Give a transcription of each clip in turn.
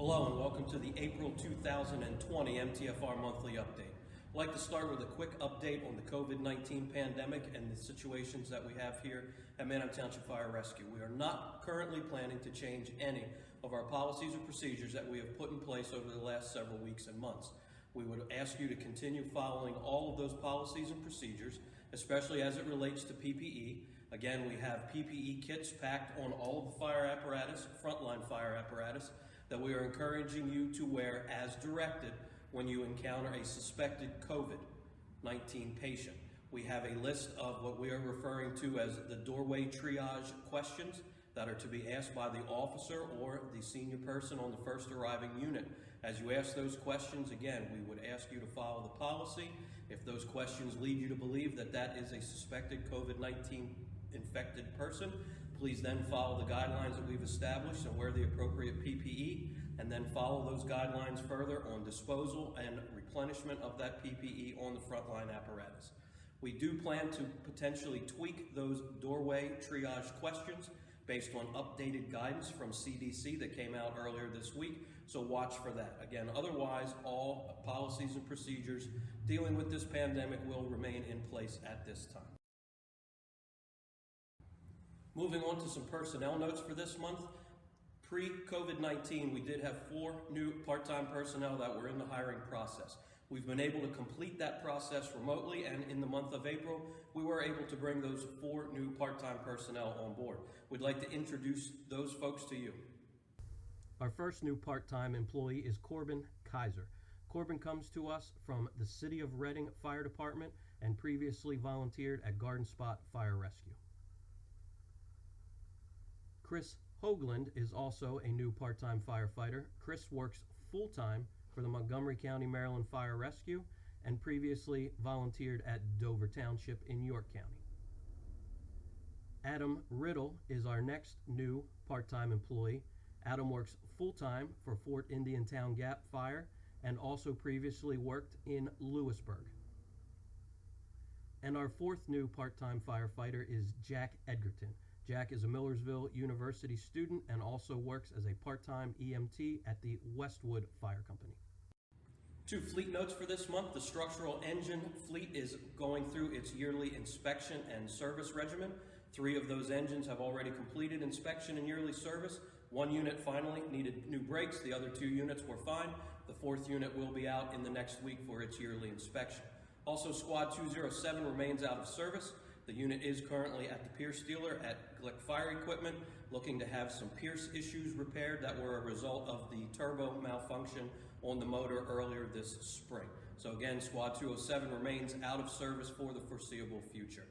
Hello and welcome to the April 2020 MTFR Monthly Update. I'd like to start with a quick update on the COVID-19 pandemic and the situations that we have here at Manheim Township Fire Rescue. We are not currently planning to change any of our policies or procedures that we have put in place over the last several weeks and months. We would ask you to continue following all of those policies and procedures, especially as it relates to PPE. Again, we have PPE kits packed on all of the fire apparatus, frontline fire apparatus, that we are encouraging you to wear as directed when you encounter a suspected COVID-19 patient. We have a list of what we are referring to as the doorway triage questions that are to be asked by the officer or the senior person on the first arriving unit. As you ask those questions, again, we would ask you to follow the policy. If those questions lead you to believe that that is a suspected COVID-19 infected person, please then follow the guidelines that we've established and wear the appropriate PPE, and then follow those guidelines further on disposal and replenishment of that PPE on the frontline apparatus. We do plan to potentially tweak those doorway triage questions based on updated guidance from CDC that came out earlier this week, so watch for that. Again, otherwise, all policies and procedures dealing with this pandemic will remain in place at this time. Moving on to some personnel notes for this month. Pre-COVID-19, we did have 4 new part-time personnel that were in the hiring process. We've been able to complete that process remotely, and in the month of April, we were able to bring those 4 new part-time personnel on board. We'd like to introduce those folks to you. Our first new part-time employee is Corbin Kaiser. Corbin comes to us from the City of Reading Fire Department and previously volunteered at Garden Spot Fire Rescue. Chris Hoagland is also a new part-time firefighter. Chris works full-time for the Montgomery County, Maryland Fire Rescue and previously volunteered at Dover Township in York County. Adam Riddle is our next new part-time employee. Adam works full-time for Fort Indian Town Gap Fire and also previously worked in Lewisburg. And our 4th new part-time firefighter is Jack Edgerton. Jack is a Millersville University student and also works as a part-time EMT at the Westwood Fire Company. 2 fleet notes for this month. The structural engine fleet is going through its yearly inspection and service regimen. 3 of those engines have already completed inspection and yearly service. 1 unit finally needed new brakes. The other 2 units were fine. The 4th unit will be out in the next week for its yearly inspection. Also, Squad 207 remains out of service. The unit is currently at the Pierce dealer at Glick Fire Equipment, looking to have some Pierce issues repaired that were a result of the turbo malfunction on the motor earlier this spring. So again, Squad 207 remains out of service for the foreseeable future.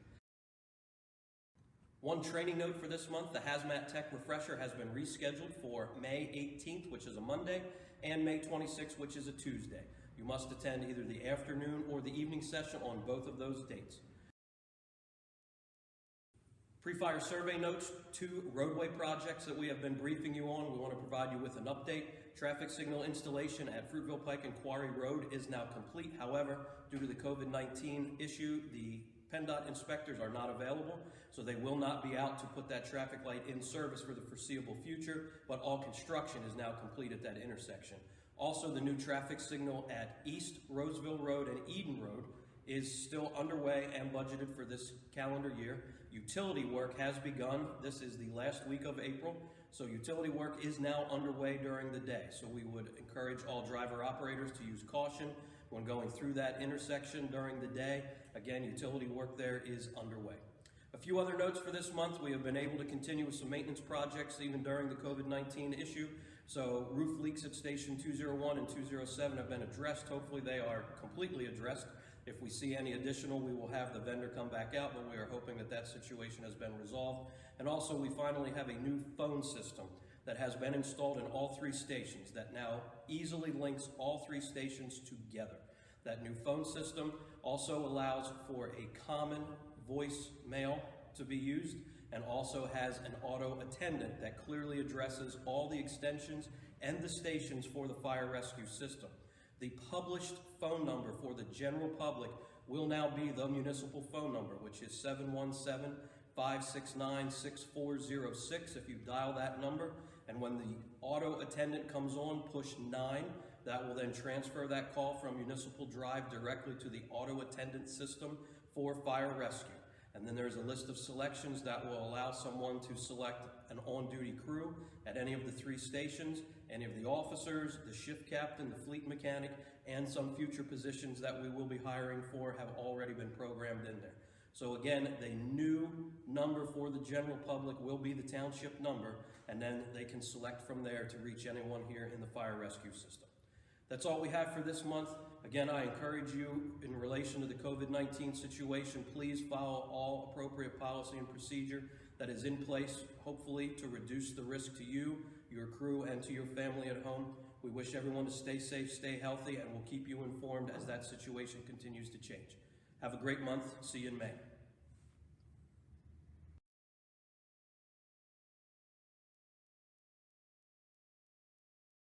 1 training note for this month: the Hazmat Tech Refresher has been rescheduled for May 18th, which is a Monday, and May 26th, which is a Tuesday. You must attend either the afternoon or the evening session on both of those dates. Pre-fire survey notes: 2 roadway projects that we have been briefing you on. We want to provide you with an update. Traffic signal installation at Fruitville Pike and Quarry Road is now complete. However, due to the COVID-19 issue, the PennDOT inspectors are not available, so they will not be out to put that traffic light in service for the foreseeable future, but all construction is now complete at that intersection. Also, the new traffic signal at East Roseville Road and Eden Road is still underway and budgeted for this calendar year. Utility work has begun. This is the last week of April, so utility work is now underway during the day. So we would encourage all driver operators to use caution when going through that intersection during the day. Again, utility work there is underway. A few other notes for this month: we have been able to continue with some maintenance projects even during the COVID-19 issue. So roof leaks at Station 201 and 207 have been addressed. Hopefully they are completely addressed. If we see any additional, we will have the vendor come back out, but we are hoping that that situation has been resolved. And also, we finally have a new phone system that has been installed in all 3 stations that now easily links all 3 stations together. That new phone system also allows for a common voicemail to be used and also has an auto attendant that clearly addresses all the extensions and the stations for the fire rescue system. The published phone number for the general public will now be the municipal phone number, which is 717-569-6406. If you dial that number, and when the auto attendant comes on, push 9. That will then transfer that call from Municipal Drive directly to the auto attendant system for fire rescue. And then there's a list of selections that will allow someone to select an on-duty crew at any of the 3 stations, any of the officers, the shift captain, the fleet mechanic, and some future positions that we will be hiring for have already been programmed in there. So again, the new number for the general public will be the township number, and then they can select from there to reach anyone here in the fire rescue system. That's all we have for this month. Again, I encourage you in relation to the COVID-19 situation, please follow all appropriate policy and procedure that is in place, hopefully to reduce the risk to you, your crew, and to your family at home. We wish everyone to stay safe, stay healthy, and we'll keep you informed as that situation continues to change. Have a great month. See you in May.